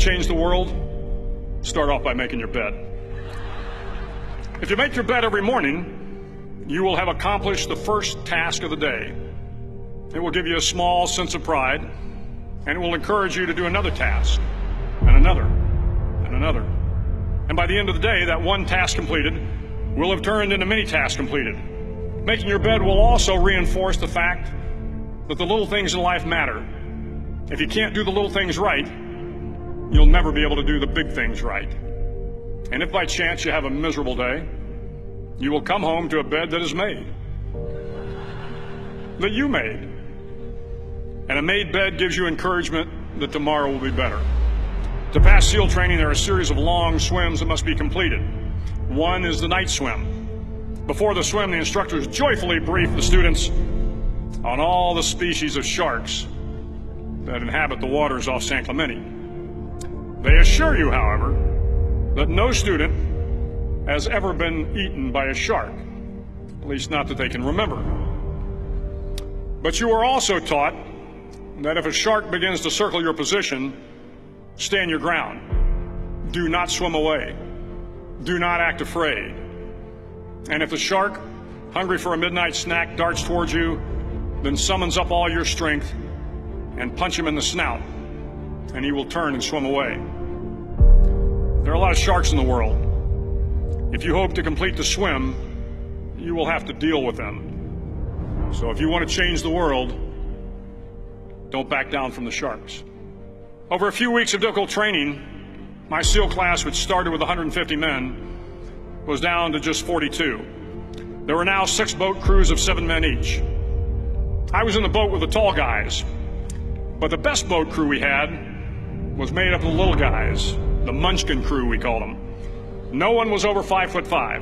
change the world? Start off by making your bed. If you make your bed every morning, you will have accomplished the first task of the day. It will give you a small sense of pride, and it will encourage you to do another task, and another, and another. And by the end of the day, that one task completed will have turned into many tasks completed. Making your bed will also reinforce the fact that the little things in life matter. If you can't do the little things right, you'll never be able to do the big things right. And if by chance you have a miserable day, you will come home to a bed that is made, that you made. And a made bed gives you encouragement that tomorrow will be better. To pass SEAL training, there are a series of long swims that must be completed. One is the night swim. Before the swim, the instructors joyfully brief the students on all the species of sharks that inhabit the waters off San Clemente. They assure you, however, that no student has ever been eaten by a shark, at least not that they can remember. But you are also taught that if a shark begins to circle your position, stand your ground. Do not swim away. Do not act afraid. And if the shark, hungry for a midnight snack, darts towards you, then summons up all your strength and punch him in the snout, and he will turn and swim away. There are a lot of sharks in the world. If you hope to complete the swim, you will have to deal with them. So if you want to change the world, don't back down from the sharks. Over a few weeks of difficult training, my SEAL class, which started with 150 men, was down to just 42. There were now 6 boat crews of 7 men each. I was in the boat with the tall guys, but the best boat crew we had was made up of the little guys, the Munchkin crew, we called them. No one was over 5'5".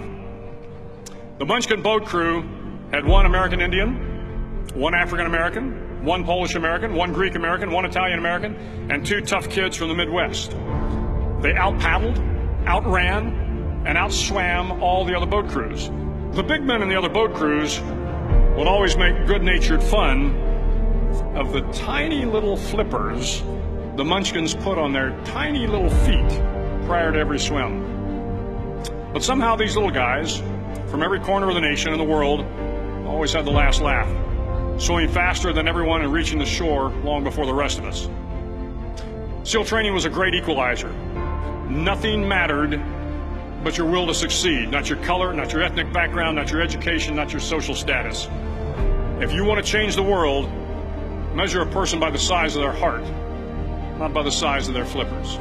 The Munchkin boat crew had 1 American Indian, 1 African American, 1 Polish American, 1 Greek American, 1 Italian American, and 2 tough kids from the Midwest. They out-paddled, outran, and outswam all the other boat crews. The big men in the other boat crews would always make good-natured fun of the tiny little flippers the Munchkins put on their tiny little feet prior to every swim. But somehow these little guys from every corner of the nation and the world always had the last laugh, swimming faster than everyone and reaching the shore long before the rest of us. SEAL training was a great equalizer. Nothing mattered but your will to succeed, not your color, not your ethnic background, not your education, not your social status. If you want to change the world, measure a person by the size of their heart, not by the size of their flippers.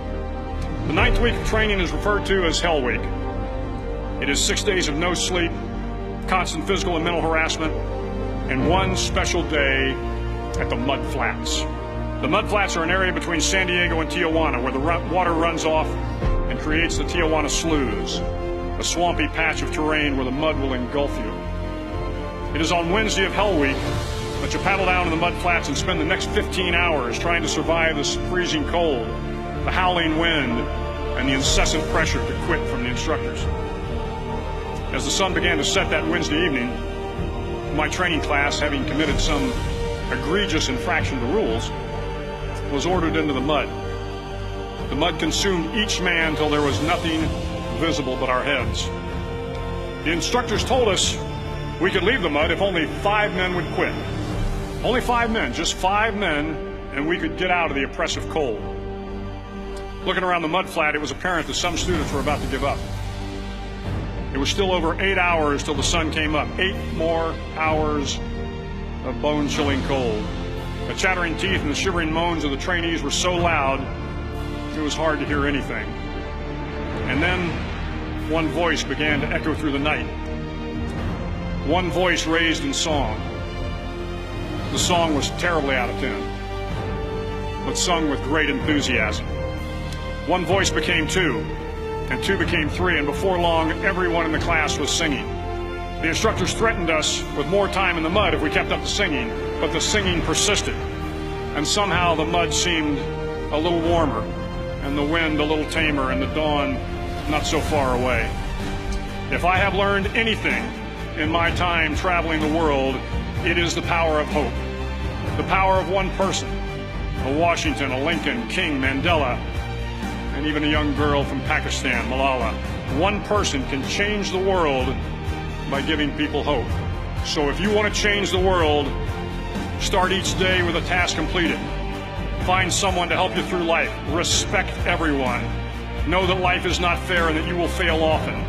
The 9th week of training is referred to as Hell Week. It is 6 days of no sleep, constant physical and mental harassment, and 1 special day at the Mud Flats. The Mud Flats are an area between San Diego and Tijuana where the water runs off and creates the Tijuana Sloughs, a swampy patch of terrain where the mud will engulf you. It is on Wednesday of Hell Week that you paddle down to the Mud Flats and spend the next 15 hours trying to survive the freezing cold, the howling wind, and the incessant pressure to quit from the instructors. As the sun began to set that Wednesday evening, my training class, having committed some egregious infraction to rules, was ordered into the mud. The mud consumed each man till there was nothing visible but our heads. The instructors told us we could leave the mud if only 5 men would quit. Only 5 men, just 5 men, and we could get out of the oppressive cold. Looking around the mud flat, it was apparent that some students were about to give up. It was still over 8 hours till the sun came up. 8 more hours of bone-chilling cold. The chattering teeth and the shivering moans of the trainees were so loud, it was hard to hear anything. And then one voice began to echo through the night. One voice raised in song. The song was terribly out of tune, but sung with great enthusiasm. One voice became 2, and 2 became 3, and before long, everyone in the class was singing. The instructors threatened us with more time in the mud if we kept up the singing, but the singing persisted, and somehow the mud seemed a little warmer, and the wind a little tamer, and the dawn not so far away. If I have learned anything in my time traveling the world, it is the power of hope. The power of one person, a Washington, a Lincoln, King, Mandela, and even a young girl from Pakistan, Malala. One person can change the world by giving people hope. So if you want to change the world, start each day with a task completed. Find someone to help you through life. Respect everyone. Know that life is not fair and that you will fail often.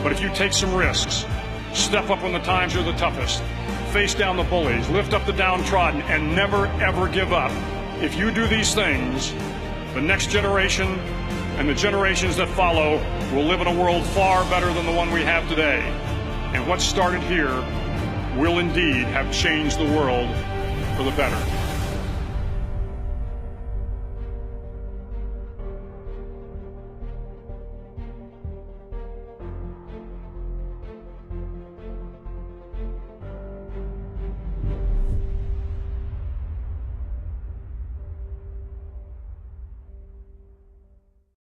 But if you take some risks, step up when the times are the toughest, face down the bullies, lift up the downtrodden, and never ever give up. If you do these things, the next generation and the generations that follow will live in a world far better than the one we have today. And what started here will indeed have changed the world for the better.